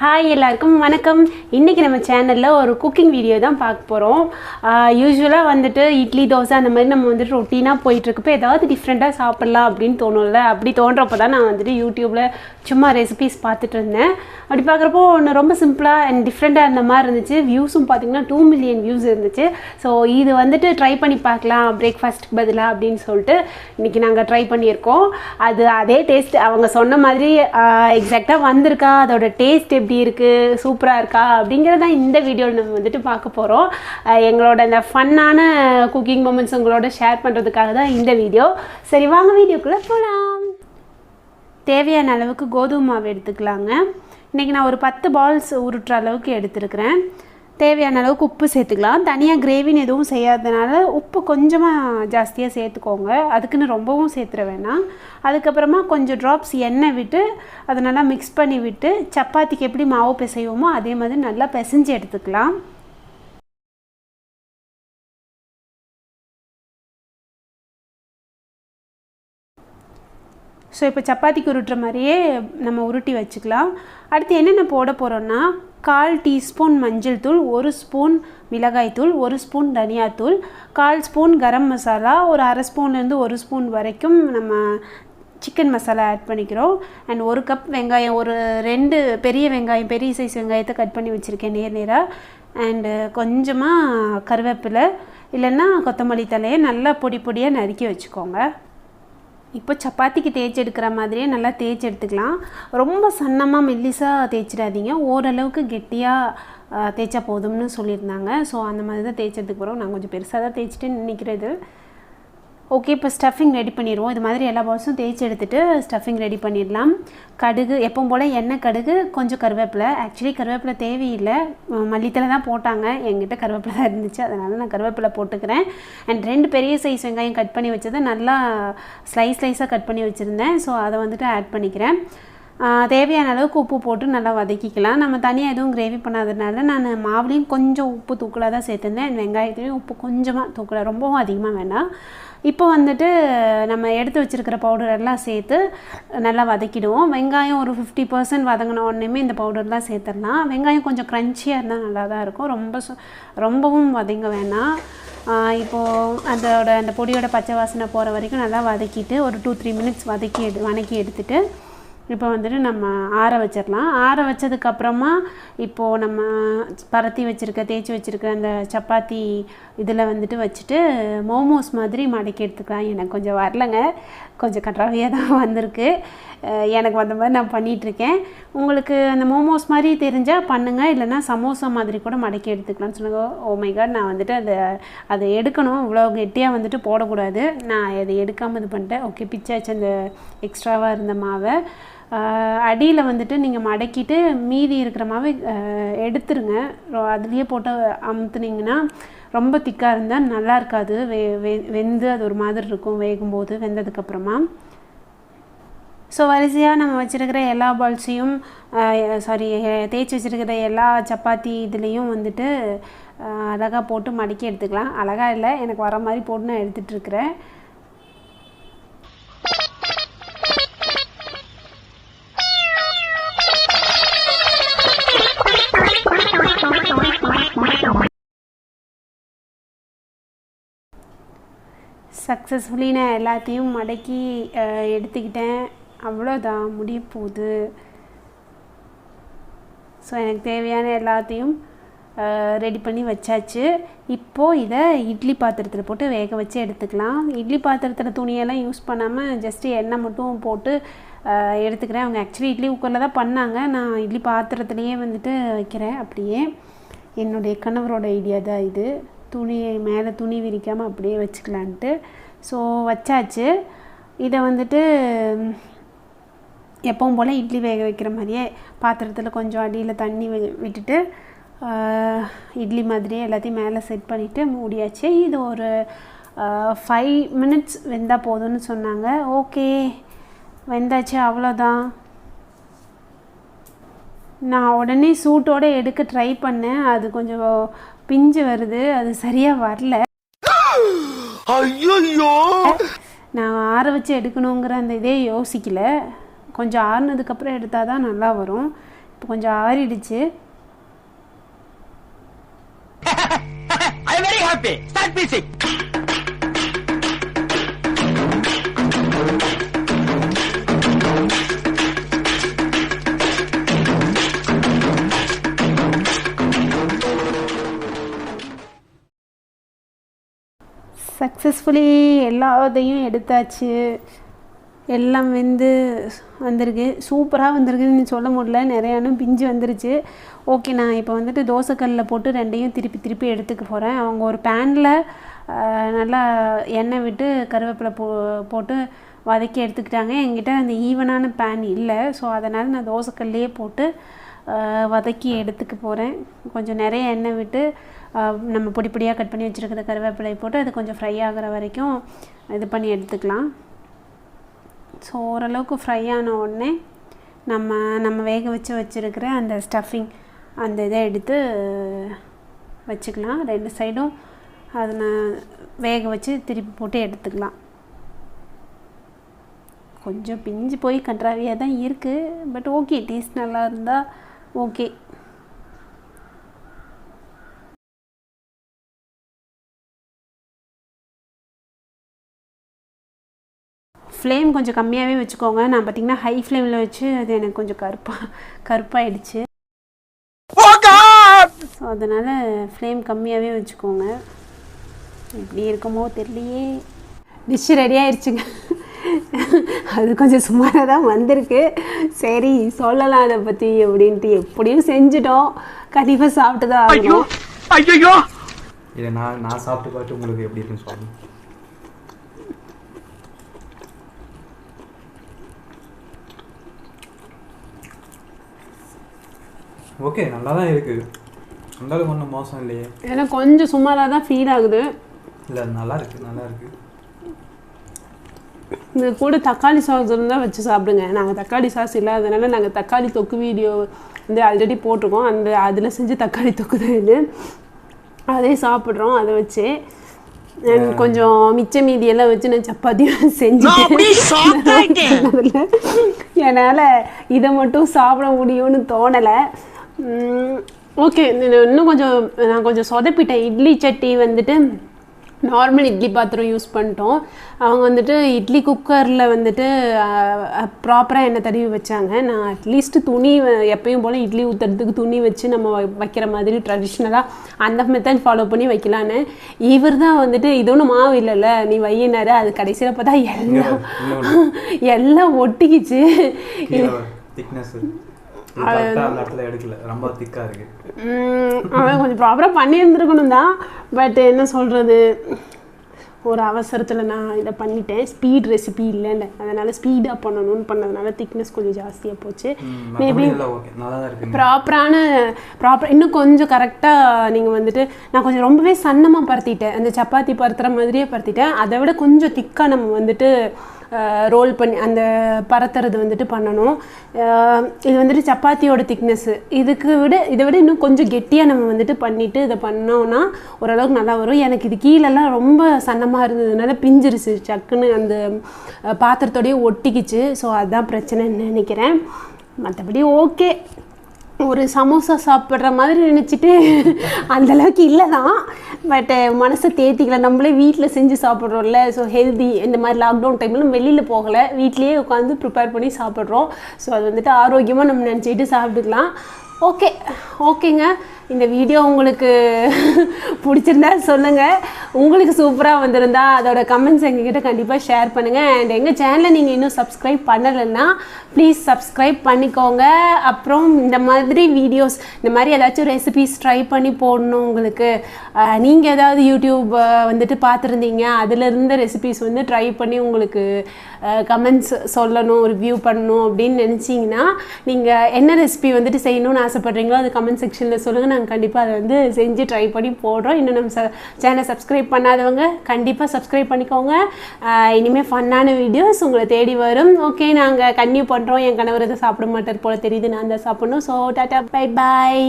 Hi எல்லாருக்கும் வணக்கம். இன்றைக்கி நம்ம சேனலில் ஒரு குக்கிங் வீடியோ தான் பார்க்க போகிறோம். யூஸ்வலாக வந்துட்டு இட்லி தோசை அந்த மாதிரி நம்ம வந்துட்டு ரொட்டீனாக போயிட்டுருக்கப்போ ஏதாவது டிஃப்ரெண்ட்டாக சாப்பிட்லாம் அப்படின்னு தோணும்ல. அப்படி தோன்றப்போ தான் நான் வந்துட்டு யூடியூப்பில் சும்மா ரெசிபீஸ் பார்த்துட்டு இருந்தேன். அப்படி பார்க்குறப்போ ஒன்று ரொம்ப சிம்பிளாக அண்ட் டிஃப்ரெண்ட்டாக இருந்த மாதிரி இருந்துச்சு. வியூஸும் பார்த்திங்கன்னா 2 மில்லியன் வியூஸ் இருந்துச்சு. ஸோ இது வந்துட்டு ட்ரை பண்ணி பார்க்கலாம் பிரேக்ஃபாஸ்ட்டுக்கு பதிலாக அப்படின்னு சொல்லிட்டு இன்றைக்கி நாங்கள் ட்ரை பண்ணியிருக்கோம். அதே டேஸ்ட் அவங்க சொன்ன மாதிரி எக்ஸாக்டாக வந்திருக்கா, அதோட டேஸ்ட் எப்படி இருக்குது, சூப்பராக இருக்கா அப்படிங்கிறத இந்த வீடியோவில் நம்ம வந்துட்டு பார்க்க போகிறோம். எங்களோட இந்த ஃபன்னான குக்கிங் மொமெண்ட்ஸ் உங்களோட ஷேர் பண்ணுறதுக்காக தான் இந்த வீடியோ. சரி வாங்க வீடியோக்குள்ளே போகலாம். தேவையான அளவுக்கு கோதுமை மாவு எடுத்துக்கலாங்க. இன்றைக்கி நான் ஒரு 10 பால்ஸ் உருட்டுற அளவுக்கு எடுத்துருக்கிறேன். தேவையான அளவுக்கு உப்பு சேர்த்துக்கலாம். தனியாக கிரேவின்னு எதுவும் செய்யாததுனால உப்பு கொஞ்சமாக ஜாஸ்தியாக சேர்த்துக்கோங்க. அதுக்குன்னு ரொம்பவும் சேர்த்துற வேணாம். அதுக்கப்புறமா கொஞ்சம் ட்ராப்ஸ் எண்ணெய் விட்டு அதை நல்லா மிக்ஸ் பண்ணி விட்டு சப்பாத்திக்கு எப்படி மாவு பிசைவோமோ அதே மாதிரி நல்லா பிசைஞ்சு எடுத்துக்கலாம். ஸோ இப்போ சப்பாத்திக்கு உருட்டுற மாதிரியே நம்ம உருட்டி வச்சுக்கலாம். அடுத்து என்னென்ன போட போகிறோன்னா 1/4 டீஸ்பூன் மஞ்சள் தூள், 1 ஸ்பூன் மிளகாய் தூள், 1 ஸ்பூன் தனியாத்தூள், 1/4 ஸ்பூன் கரம் மசாலா, ஒரு 1/2 ஸ்பூன்லேருந்து 1 ஸ்பூன் வரைக்கும் நம்ம சிக்கன் மசாலா ஆட் பண்ணிக்கிறோம். அண்ட் 1 கப் வெங்காயம், ஒரு 2 பெரிய வெங்காயம், பெரிய சைஸ் வெங்காயத்தை கட் பண்ணி வச்சுருக்கேன் நேராக. அண்டு கொஞ்சமாக கருவேப்பிலை இல்லைன்னா கொத்தமல்லி தலையை நல்லா பொடி பொடியாக நறுக்கி வச்சுக்கோங்க. இப்போ சப்பாத்திக்கு தேய்ச்சி எடுக்கிற மாதிரியே நல்லா தேய்ச்சி எடுத்துக்கலாம். ரொம்ப சன்னமாக மெல்லிசாக தேய்ச்சிடாதீங்க, ஓரளவுக்கு கெட்டியாக தேய்ச்சா போதும்னு சொல்லியிருந்தாங்க. ஸோ அந்த மாதிரி தான் தேய்ச்சி எடுத்துக்க போகிறோம். நான் கொஞ்சம் பெருசாக தான் தேய்ச்சிட்டு நினைக்கிறது. ஓகே, இப்போ ஸ்டஃபிங் ரெடி பண்ணிடுவோம். இது மாதிரி எல்லா பால்ஸும் தேய்ச்சி எடுத்துகிட்டு ஸ்டஃபிங் ரெடி பண்ணிடலாம். கடுகு எப்பவும் போல் எண்ணெய், கடுகு, கொஞ்சம் கருவேப்பிலை. ஆக்சுவலி கருவேப்பிலை தேவையில்லை, மல்லித்தலை தான் போட்டாங்க. என்கிட்ட கருவேப்பிலை தான் இருந்துச்சு, அதனால் நான் கருவேப்பிலை போட்டுக்கிறேன். அண்ட் 2 பெரிய சைஸ் வெங்காயம் கட் பண்ணி வச்சதை நல்லா ஸ்லைஸாக கட் பண்ணி வச்சுருந்தேன். ஸோ அதை வந்துட்டு ஆட் பண்ணிக்கிறேன். தேவையான அளவுக்கு உப்பு போட்டு நல்லா வதக்கிக்கலாம். நம்ம தனியாக எதுவும் கிரேவி பண்ணாததுனால நான் மாவுலேயும் கொஞ்சம் உப்பு தூக்கலாக தான் சேர்த்துருந்தேன். வெங்காயத்துலேயும் உப்பு கொஞ்சமாக தூக்கலாக, ரொம்பவும் அதிகமாக வேண்டாம். இப்போ வந்துட்டு நம்ம எடுத்து வச்சுருக்கிற பவுடரெல்லாம் சேர்த்து நல்லா வதக்கிடுவோம். வெங்காயம் ஒரு 50% வதங்கின உடனேமே இந்த பவுடர்லாம் சேர்த்துடலாம். வெங்காயம் கொஞ்சம் க்ரன்ச்சியாக இருந்தால் நல்லா தான் இருக்கும், ரொம்பவும் வதங்க வேணாம். இப்போது அந்த பொடியோட பச்சை வாசனை போகிற வரைக்கும் நல்லா வதக்கிட்டு ஒரு 2-3 மினிட்ஸ் வதக்கி எடுத்துகிட்டு இப்போ வந்துட்டு நம்ம ஆற வச்சிடலாம். ஆற வச்சதுக்கப்புறமா இப்போது நம்ம தேய்ச்சி வச்சுருக்க அந்த சப்பாத்தி இதில் வந்துட்டு வச்சுட்டு மோமோஸ் மாதிரி மடக்கி எடுத்துக்கலாம். எனக்கு கொஞ்சம் வரலைங்க, கொஞ்சம் கன்றாவியாக தான் வந்திருக்கு. எனக்கு வந்த மாதிரி நான் பண்ணிகிட்ருக்கேன். உங்களுக்கு அந்த மோமோஸ் மாதிரி தெரிஞ்சால் பண்ணுங்கள், இல்லைனா சமோசா மாதிரி கூட மடக்கி எடுத்துக்கலாம்னு சொன்னாங்க. ஓ மை காட், நான் வந்துட்டு அதை எடுக்கணும், இவ்வளோ கெட்டியாக வந்துட்டு போடக்கூடாது. நான் அதை எடுக்காமல் இது பண்ணிட்டேன். ஓகே, பிச்சாச்சு அந்த எக்ஸ்ட்ராவாக இருந்த மாவை. அடியில் வந்துட்டு நீங்கள் மடக்கிட்டு மீதி இருக்கிற மாவை எடுத்துருங்க. அதுலேயே போட்டு அமுத்துனீங்கன்னா ரொம்ப திக்காக இருந்தால் நல்லா இருக்காது, வெந்து அது ஒரு மாதிரி இருக்கும் வேகும்போது, வெந்ததுக்கப்புறமா. ஸோ வரிசையாக நம்ம வச்சுருக்கிற எல்லா பால்ஸையும் தேய்ச்சி வச்சுருக்கிற எல்லா சப்பாத்தி இதுலேயும் வந்துட்டு அழகாக போட்டு மடக்கி எடுத்துக்கலாம். அழகாக இல்லை, எனக்கு வர மாதிரி போட்டு நான் எடுத்துகிட்ருக்கிறேன். சக்ஸஸ்ஃபுல்லி நான் எல்லாத்தையும் மடக்கி எடுத்துக்கிட்டேன். அவ்வளோதான், முடிய போகுது. ஸோ எனக்கு தேவையான எல்லாத்தையும் ரெடி பண்ணி வச்சாச்சு. இப்போது இதை இட்லி பாத்திரத்தில் போட்டு வேக வச்சு எடுத்துக்கலாம். இட்லி பாத்திரத்தில் துணியெல்லாம் யூஸ் பண்ணாமல் ஜஸ்ட்டு எண்ணெய் மட்டும் போட்டு எடுத்துக்கிறேன். அவங்க ஆக்சுவலி இட்லி குக்கரில் தான் பண்ணாங்க, நான் இட்லி பாத்திரத்துலேயே வந்துட்டு வைக்கிறேன். அப்படியே என்னுடைய கணவரோட ஐடியா தான் இது. மேலே துணி விரிக்காமல் அப்படியே வச்சுக்கலான்ட்டு. ஸோ வச்சாச்சு. இதை வந்துட்டு எப்பவும் போல் இட்லி வேக வைக்கிற மாதிரியே பாத்திரத்தில் கொஞ்சம் அடியில் தண்ணி விட்டுட்டு இட்லி மாதிரியே எல்லாத்தையும் மேலே செட் பண்ணிவிட்டு மூடியாச்சு. இது ஒரு 5 மினிட்ஸ் வெந்தால் போதும்னு சொன்னாங்க. ஓகே, வெந்தாச்சு, அவ்வளோதான். நான் உடனே சூட்டோடு எடுக்க ட்ரை பண்ணேன். அது கொஞ்சம் பிஞ்சு வருது, அது சரியாக வரல. நான் ஆற வச்சு எடுக்கணுங்கிற அந்த இதே யோசிக்கல. கொஞ்சம் ஆறுனதுக்கப்புறம் எடுத்தால் தான் நல்லா வரும். கொஞ்சம் ஆறிடுச்சு. I am very happy. Start music. Successfully எல்லாத்தையும் எடுத்தாச்சு. எல்லாம் வந்திருக்கு. சூப்பராக வந்திருக்குன்னு சொல்ல முடியல, நிறையானும் பிஞ்சு வந்துருச்சு. ஓகே, நான் இப்போ வந்துட்டு தோசைக்கல்லில் போட்டு ரெண்டையும் திருப்பி எடுத்துக்க போகிறேன். அவங்க ஒரு பேனில் நல்லா எண்ணெய் விட்டு கருவேப்பிலை போட்டு வதக்கி எடுத்துக்கிட்டாங்க. என்கிட்ட அந்த ஈவனான பேன் இல்லை, ஸோ அதனால் நான் தோசைக்கல்லையே போட்டு வதக்கி எடுத்துக்க போகிறேன். கொஞ்சம் நிறைய எண்ணெய் விட்டு நம்ம பொடியாக கட் பண்ணி வச்சுருக்கிற கருவேப்பிலை போட்டு அது கொஞ்சம் ஃப்ரை ஆகிற வரைக்கும் இது பண்ணி எடுத்துக்கலாம். ஸோ ஓரளவுக்கு ஃப்ரை ஆன உடனே நம்ம வேக வச்சுருக்கிற அந்த ஸ்டஃபிங் அந்த இதை எடுத்து வச்சுக்கலாம். 2 சைடும் அதை நான் வேக வச்சு திருப்பி போட்டு எடுத்துக்கலாம். கொஞ்சம் பிஞ்சு போய் கன்றாவியாக தான் இருக்குது, பட் ஓகே, டேஸ்ட் நல்லா இருந்தால் ஓகே. ஃப்ளேம் கொஞ்சம் கம்மியாகவே வச்சுக்கோங்க. நான் பார்த்திங்கன்னா ஹை ஃப்ளேமில் வச்சு அது எனக்கு கொஞ்சம் கருப்பாயிடுச்சு. ஸோ அதனால் ஃப்ளேம் கம்மியாகவே வச்சுக்கோங்க. எப்படி இருக்குமோ தெரியலையே. டிஷ்ஷு ரெடி ஆயிடுச்சுங்க. அது கொஞ்சம் சுமாராக தான் வந்திருக்கு. சரி, சொல்லலாம் அதை பற்றி அப்படின்ட்டு. எப்படியும் செஞ்சுட்டோம், கண்டிப்பாக சாப்பிட்டு தான் ஆகணும். ஐயோ, இதை நான் சாப்பிட்டு பார்த்து உங்களுக்கு எப்படி இருக்குன்னு சொல்லுங்கள். ஓகே, நல்லா தான் இருக்குது. அந்தளவுக்கு ஒன்றும் மோசம் இல்லையே. ஏன்னா கொஞ்சம் சுமாராக தான் ஃபீல் ஆகுது. இல்லை, நல்லா இருக்குது. இது கூட தக்காளி சாஸ் இருந்தால் வச்சு சாப்பிடுங்க. நாங்கள் தக்காளி சாஸ் இல்லாததுனால நாங்கள் தக்காளி தொக்கு வீடியோ ஆல்ரெடி போட்டிருக்கோம். அதில் செஞ்சு தக்காளி தொக்கு தான் இது. அதே சாப்பிட்றோம். அதை வச்சு கொஞ்சம் மிச்ச மீதியெல்லாம் வச்சு நான் சப்பாத்தியும் செஞ்சுட்டேன். என்னால் இதை மட்டும் சாப்பிட முடியும்னு தோணலை. ஓகே, இன்னும் நான் கொஞ்சம் சொதப்பிட்டேன். இட்லி சட்டி வந்துட்டு நார்மல் இட்லி பாத்திரம் யூஸ் பண்ணிட்டோம். அவங்க வந்துட்டு இட்லி குக்கரில் வந்துட்டு ப்ராப்பராக எண்ணெய் தடவி வச்சாங்க. நான் அட்லீஸ்ட் துணி எப்பயும் போல் இட்லி ஊற்றுறதுக்கு துணி வச்சு நம்ம வைக்கிற மாதிரி ட்ரெடிஷ்னலாக அந்த மெத்தட் ஃபாலோ பண்ணி வைக்கலான்னு. இவர் தான் வந்துட்டு இது ஒன்றும் மாவு இல்லைல்ல, நீ வையினாரு. அது கடைசியில் பார்த்தா எல்லாம் ஒட்டிக்கிச்சு. அவன் கொஞ்சம் ப்ராப்பராக பண்ணியிருந்துருக்கணும் தான், பட் என்ன சொல்கிறது, ஒரு அவசரத்தில் நான் இதை பண்ணிட்டேன். ஸ்பீட் ரெசிபி இல்லைல்ல, அதனால் ஸ்பீடாக பண்ணணும்னு பண்ணதுனால திக்னஸ் கொஞ்சம் ஜாஸ்தியாக போச்சு. மேபி ப்ராப்பர் இன்னும் கொஞ்சம் கரெக்டாக நீங்கள் வந்துட்டு நான் கொஞ்சம் ரொம்பவே சன்னமாக பருத்திட்டேன். அந்த சப்பாத்தி பருத்துற மாதிரியே பருத்திட்டேன். அதை விட கொஞ்சம் திக்காக நம்ம வந்துட்டு ரோல் பண்ணி அந்த பரத்துறது வந்துட்டு பண்ணணும். இது வந்துட்டு சப்பாத்தியோட திக்னஸ்ஸு. இதை விட இன்னும் கொஞ்சம் கெட்டியாக நம்ம வந்துட்டு பண்ணிவிட்டு இதை பண்ணோன்னா ஓரளவுக்கு நல்லா வரும். எனக்கு இது கீழெல்லாம் ரொம்ப சன்னமாக இருந்ததுனால பிஞ்சிருச்சு, சக்குன்னு அந்த பாத்திரத்தோடையே ஒட்டிக்கிச்சு. ஸோ அதுதான் பிரச்சனைன்னு நினைக்கிறேன். மற்றபடி ஓகே, ஒரு சமோசா சாப்பிட்ற மாதிரி நினச்சிட்டு அந்தளவுக்கு இல்லை தான், பட் மனசை தேத்திக்கல. நம்மளே வீட்டில் செஞ்சு சாப்பிட்றோம்ல, ஸோ ஹெல்தி. இந்த மாதிரி லாக்டவுன் டைமில் வெளியில் போகலை, வீட்லேயே உட்காந்து ப்ரிப்பேர் பண்ணி சாப்பிட்றோம். ஸோ அது வந்துட்டு ஆரோக்கியமாக நம்ம நினச்சிட்டு சாப்பிட்டுக்கலாம். ஓகேங்க. இந்த வீடியோ உங்களுக்கு பிடிச்சிருந்தா சொல்லுங்கள். உங்களுக்கு சூப்பராக வந்திருந்தா அதோட கமெண்ட்ஸ் எங்ககிட்ட கண்டிப்பாக ஷேர் பண்ணுங்கள். அண்ட் எங்கள் சேனலை நீங்கள் இன்னும் சப்ஸ்கிரைப் பண்ணலைன்னா ப்ளீஸ் சப்ஸ்கிரைப் பண்ணிக்கோங்க. அப்புறம் இந்த மாதிரி வீடியோஸ், இந்த மாதிரி ஏதாச்சும் ரெசிபிஸ் ட்ரை பண்ணி போடணும் உங்களுக்கு, நீங்கள் ஏதாவது யூடியூப் வந்துட்டு பார்த்துருந்தீங்க, அதில் இருந்த ரெசிபிஸ் வந்து ட்ரை பண்ணி உங்களுக்கு கமெண்ட்ஸ் சொல்லணும், ரிவ்யூ பண்ணணும் அப்படின்னு நினச்சிங்கன்னா நீங்கள் என்ன ரெசிபி வந்துட்டு செய்யணும்னு ஆசைப்பட்றீங்களோ அது கமெண்ட் செக்ஷனில் சொல்லுங்கள். நாங்கள் கண்டிப்பாக அதை வந்து செஞ்சு ட்ரை பண்ணி போடுறோம். இன்னும் நம்ம சேனலை சப்ஸ்கிரைப் பண்ணாதவங்க கண்டிப்பாக சப்ஸ்கிரைப் பண்ணிக்கோங்க. இனிமேல் ஃபன்னான வீடியோஸ் உங்களை தேடி வரும். ஓகே, நாங்கள் கன்டினியூ பண்ணுறோம். என் கணவர் அதை சாப்பிட மாட்டார் போல் தெரியுது, நான் தான் சாப்பிட்ணும். So tata, bye bye.